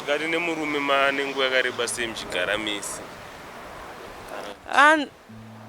Musikati nemurume manenguva yakareba sei muchigara mese?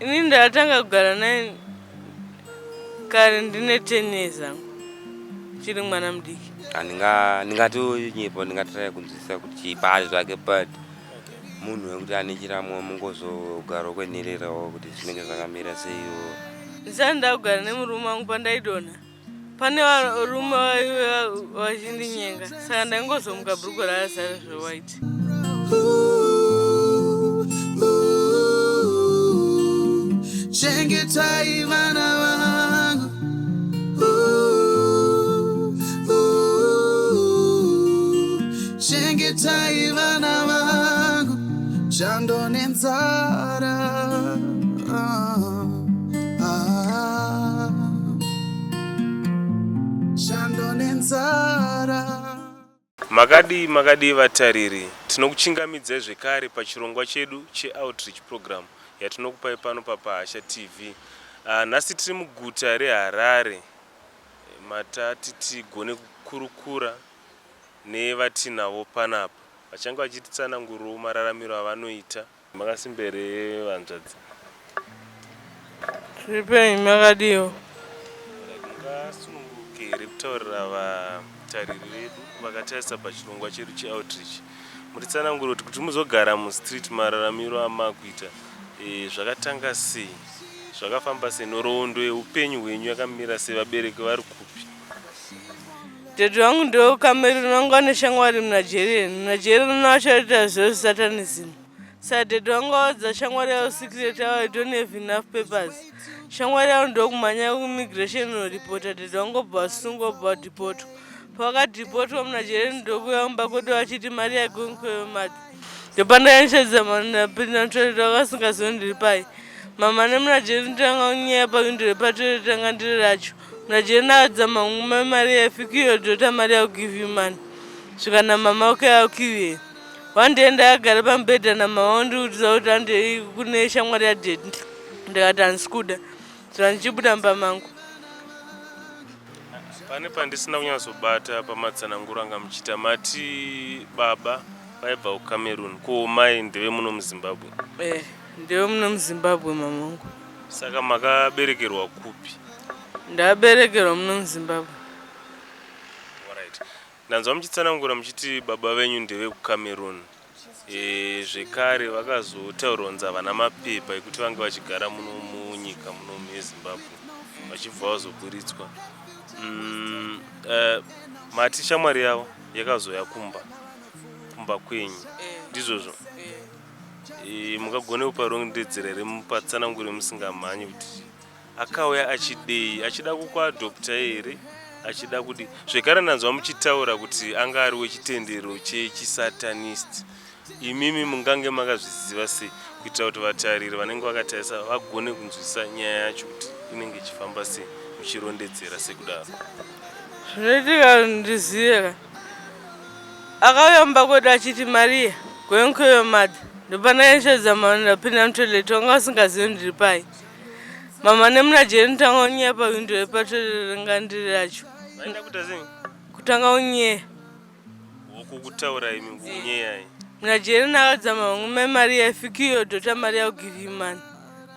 Ini ndatanga kugara naye kare ndine 10 years angu chiri mwana mudiki. Ndingatonyepo ndingatrai kunzwisisa kuti chipari zvake but munhu wekuti ane chiramo mungozogara kwenhererawo kuti zvinenge zvakamira seiwo. Ndisati ndakugara nemurume wangu pandaidonha pane varume vachindinyenga saka ndaingozomuka bhuruku rakazara zvewaiti. Chengetai vana vangu, chengetai vana vangu, chando nenzara. Chando nenzara. Makadi vatariri, tinokuchingamidzai zvekare pachirongwa chedu cheoutreach program yatinokupai pano paPahasha TV. Nhasi tiri muguta reHarare, matati tigone kukurukura nevatinavo panapa vachange vachititsanangurawo mararamiro avanoita. Makasimbere vanzvadzi? Tiripenyu makadiwo. Ngasununguke here kutaurira vatariri vedu vakatarisa pachirongwa chedu cheoutreach. Mutitsanangure kuti muzogara muStreet mararamiro amakuita zvakatanga sei, zvakafamba sei, nhoroondo yeupenyu hwenyu yakamira sei, vabereki vari kupi? Dede wangu ndio KuCameron wangu ane shamwari muNigeria vachaita zveSatanism. Saka dede wangu audza shamwari yavo secret yavo I don't have enough papers. Shamwari yavo ndio kumhanya kuimmigration reporter dede wangu obva asungwa obva adhipotwa. Pavakadhipotwa muNigeria ndio kuuya kumba kwedu vachiti mari yako nkoyomati. Ndopandainishodza ndapinda mutoilet vakasingazivi ndiri pai. Mama nemuNigeria ndanga kunyaya pawindo repatoilet tanga ndiri racho. MuNigeria ndakadzama kumwa mari yafikiyo dota mari yakugive you money. Svikana mama wake yakukive. One day ndakagara pamubhedha namama wandiudza kuti handei kune shamwari yadhedi. Ndikati handisi kuda. Saka ndichibuda mumba mangu. Pane pandisina kunyatsobata pamatsananguro anga muchita mati baba vaibva kuCameroon, ko mai ndeve muno muZimbabwe? Ndeve muno muZimbabwe mamangu. Saka makaberekerwa kupi? Ndaberekerwa muno muZimbabwe. Alright. Ndanzwa muchitsanangura muchiti baba venyu ndeve kuCameroon. Zvekare vakazotauronza vana mapepa ekuti vange vachigara muno munyika muno muZimbabwe vachibva vazoburitswa. Mati shamwari yavo yakazoya kumba kwenyu ndizvozvo? Mukagone kupa Orondedzera here mupatsanangure musingamhanyi kuti akauya achidei, achida kukuadopta here, achida kudi? Zvekare ndanzwa muchitaura kuti anga ari wechitendero chechisatanist. Imimi mungange makazviziva sei kuitira kuti vatariri vanenge vakatarisa vagone kunzwisisa nyaya yacho kuti inenge ichifamba sei muchirondedzera sekudaro? Zvinoitika ndizive akauya mumba kwedu achiti Maria going to your mother. Ndopandainishodza mama ndapinda mutoilet wanga vasingazivi ndiri pai. Mama nemuNigeria ndotanga kunyaya pawindo repatoilet ranga ndiri racho. Vaenda kuita sei? Kutanga kunyaya. Uku kutaura imi ngunyeyai? muNigeria ndakadzama kumwa mari yafikiyo dota mari yakugive you money.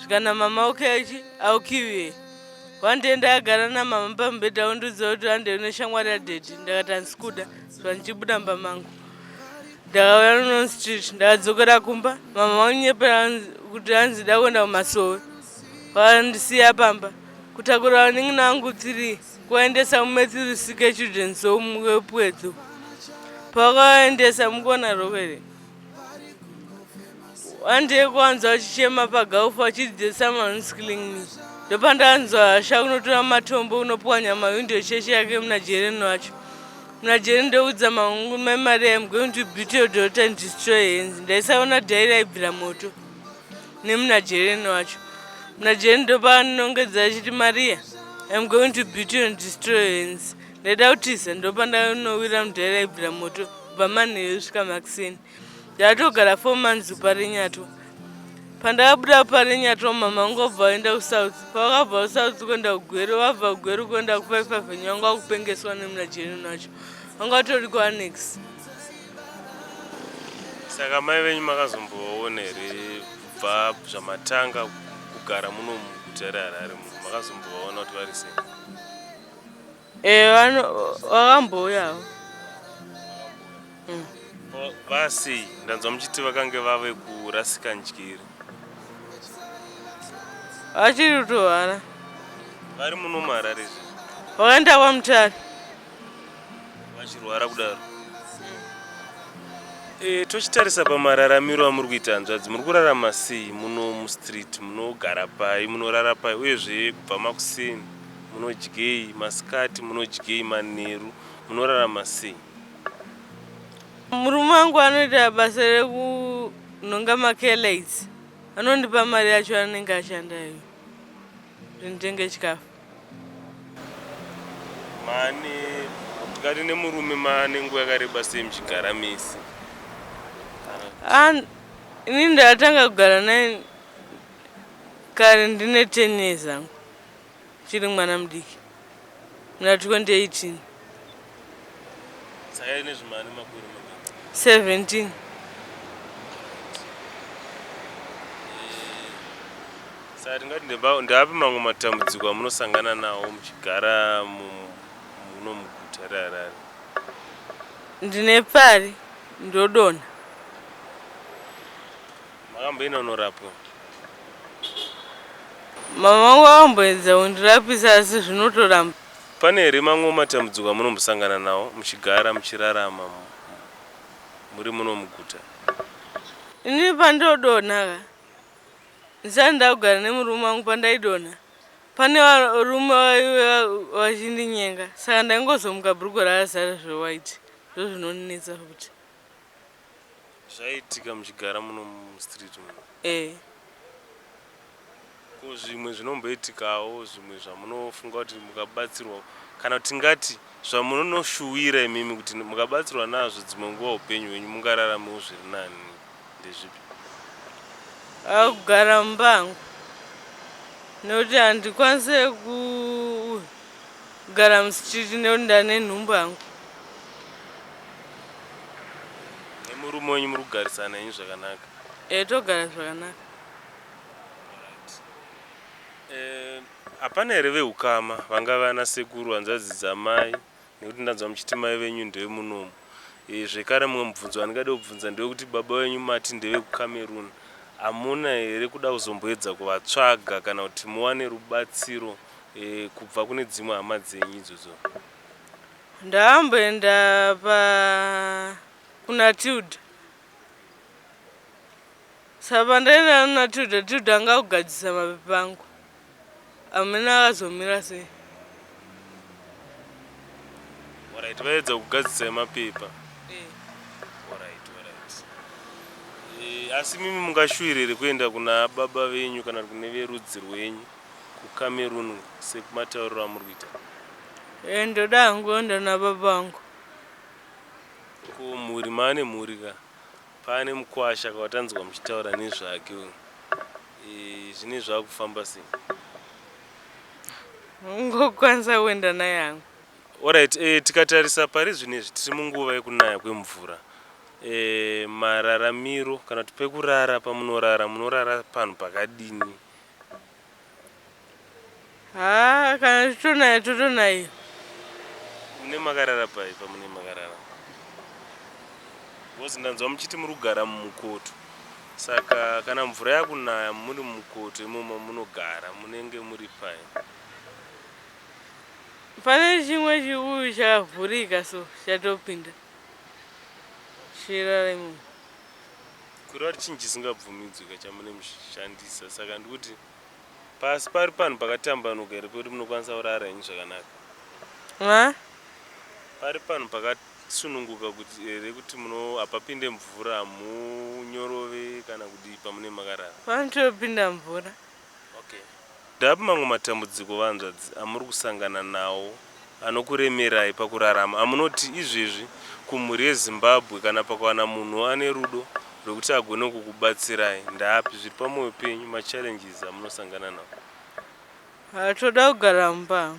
Svikana mama wake achi aukive. One day ndakagara namama pamubhedha wandiudza kuti handei kune shamwari yadhedi. Ndakati handisi kuda. Saka ndichibuda mumba mangu. Ndakauya muStreet ndakadzokera kumba. Mama vanyepera kuti hanzi nda kuenda kuMasowe. Vakandisiya pamba. Kutakura vanin'ina vangu 3 kuvaendesa kuMethodist Children's Home wePwedzo. Pavakaendesa mukuona rokere. One day kuvanzwa vachichema pagaufu vachidzidzisa someone is killing me. Ndopandanzwa Asha kunotora matombo unopwanya mawindo esheshe yake muNigeria wacho. muNigeria ndoudza mangu mai Maria I'm going to beat your daughter and destroy hands. Ndaisaona dhairi aibvira moto nemuNigeria wacho. muNigeria ndopanongedza achiti Maria I'm going to beat you and destroy hands. Ndaida kutiza ndopandanowira mudhairi aibvira moto kubva manheru kusvika Makiseni. Ndatogara 4 months paRenyato. Pandakabuda paRenyato mama wangu wabva waenda kuSouth. Pavakabva kuSouth kuenda kuGweru, vabva kuGweru kuenda ku5 vanga vakupengeswa nemuNigeria wacho. Vanga vatori kuAnnex. Saka mai venyu makazomboona here kubva zvamatanga kugara muno muguta reHarare muno makazombovaona kuti vari sei? Vakambouyawo. Vasei? Ndanzwa muchiti vakange vave kurasika njere. Vachiri kutorwara. Vari muno muHarare izvi Vakaenda kwaMutare. vachirwara kudaro. Tochitarisa pamararamiro amuri kuita hanzvadzi, muri kurarama sei muno Mustreet? Munogara pai? Munorara pai? Uyezve kubva makuseni munodyei? Masikati munodyei? Manheru munorarama sei? Murume wangu anoita basa rekunhonga makelates. Anondipa mari yacho anenge ashanda iyo kuti nditenge chikafu. Mane tikati nemurume mane nguva yakareba sei muchigara mese? Ini ndatanga kugara naye kare ndine 10 years zangu. Chiri mwana mudiki. Muna 2018. Saka ine zvimane makore 17. Saka tingati ndapi mamwe matambudziko amunosangana nawo muchigara muno muguta reHarare? Ndine pari ndodonha. Makamboenda unorapwa? Mama wangu akamboedza kundirapisa asi zvinotoramba. Pane here mamwe matambudziko amunombosangana nawo muchigara muchirarama muri muno muguta? Ini pandodonha ka ndisati ndakugara nemurume wangu pandaidonha. Pane varume vachindinyenga saka ndaingozomuka bhurugwa rakazara zvewaiti. Ndizvo zvinonetsa futi. Zvaitika muchigara muno muStreet muno? Ko zvimwe zvinomboitikawo zvimwe zvamunofunga kuti mukabatsirwa kana kuti tingati zvamunonoshuwira imimi kuti mukabatsirwa nazvo dzimwe nguva upenyu hwenyu mungararamawo zviri nani ndezvipi? Kugara mumbangu nekuti handikwanisi kugara muStreet nekuti ndane nhumbu yangu. Nemurume wenyu muri kugarisana henyu zvakanaka? Togara zvakanaka. Hapana here vehukama vanga vana sekuru hanzvadzi dzamai, nekuti ndanzwa muchiti mai venyu ndevemunomu. Zvekare mumwe mubvunzo wandingada kubvunza ndewekuti baba venyu mati ndevekuCameron. Hamuna here kuda kuzomboedza kuvatsvaga kana kuti muwane rubatsiro kubva kune dzimwe hama dzenyu idzodzo? Ndakamboenda kuna Tilda. Saka pandaenda kuna Tilda anga kugadzisa mapepa angu. Hamuna akazomira sei. Alright, vaedza kugadzisa mapepa. Asi mimi mungashuwira here kuenda kuna baba venyu kana kune verudzi rwenyu kuCameron sekumatauriro amuri kuita? Ndoda hangu kuenda nababa vangu. Ko mhuri maane mhuri ka? Pane mukwasha kawatanzwa muchitaura nezvake zvine zvakufamba sei? Ngokwanisa kuenda naye hangu. Alright, tikatarisa pari zvinezvi tiri munguva yekunaya kwemvura. Mararamiro kana kuti pekurara pamunorara munorara panhu pakadini? Kana titonaya totonaya. Mune makarara pai pamune makarara? Bozi ndanzwa muchiti muri kugara mumukoto. Saka kana mvura yakunaya muri mumukoto imomo munogara munenge muri pai? Pane chimwe chikuru chakavhurika so chatopinda. Chirara imomo. Kureva kuti chinhu chisingabvumidzwi chamune mushandisa. Saka ndikuti pasi pari panhu pakatambanuka here pekuti munokwanisa kurara henyu zvakanaka? Pari panhu pakasununguka kuti here kuti hapapinde mvura, hamunyorove kana kudi pamune makarara? Panotopinda mvura. Okay. Ndapi mamwe matambudziko vanzvadzi amuri kusangana nawo anokuremerai pakurarama? Hamunoti izvezvi kumhuri yeZimbabwe kana pakawana munhu ane rudo rwekuti agone kukubatsirai, ndapi zviri pamwoyo penyu machallenges amunosangana nawo? Toda kugara mumba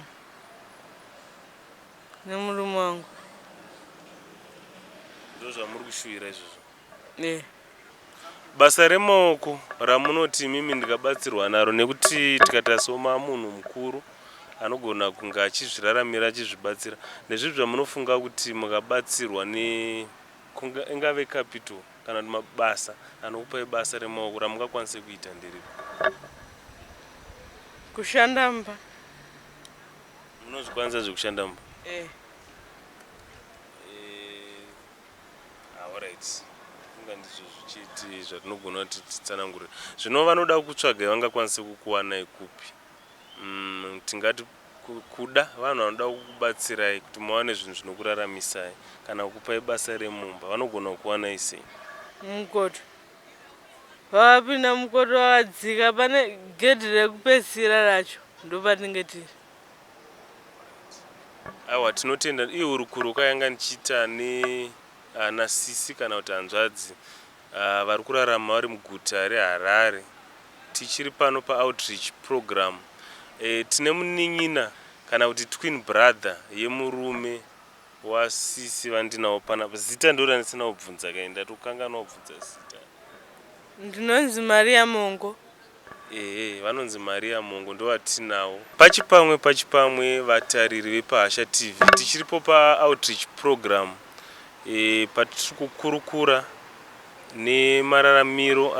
nemurume wangu. Ndo zvamuri kushuwira izvozvo? basa remaoko ramunoti mimi ndikabatsirwa naro, nekuti tikatasoma munhu mukuru anogona kunge achizviraramira achizvibatsira, ndezvizvo zvamunofunga kuti mukabatsirwa ingave capital kana kuti mabasa anokupai basa remaoko ramungakwanise kuita ndereko? Kushanda mba. Munozvikwanisa zvekushanda mba? Alright. Ndizvo zvichiti zvatinogona kuti titsanangurire. Zvino vanoda kutsvaga vangakwanise kukuwanai kupi? Tingati kuda vanhu vanoda kukubatsirai kuti muwane zvinhu zvinokuraramisai kana kukupai basa remumba, vanogona kukuwanai sei? Mukoto. Vapinda mukoto vakadzika pane gedhi rekupedzisira racho ndopatinenge tiri. Aiwa, tinotenda. Iwe uri kuri ukayanga ndichiita nasisi kana kuti hanzvadzi vari kurarama vari muguta reHarare, tichiri pano paoutreach program. Tine munin'ina kana kuti twin brother yemurume wasisi vandinawo panapa. Zita ndo randisina kubvunza kai, ndatokanganwa kubvunza zita. Ndinonzi Maria Mongo. Vanonzi Maria Mongo ndo vatinawo. Pachipamwe vatariri vepaHasha TV tichiripo paoutreach program patiri kukurukura nemararamiro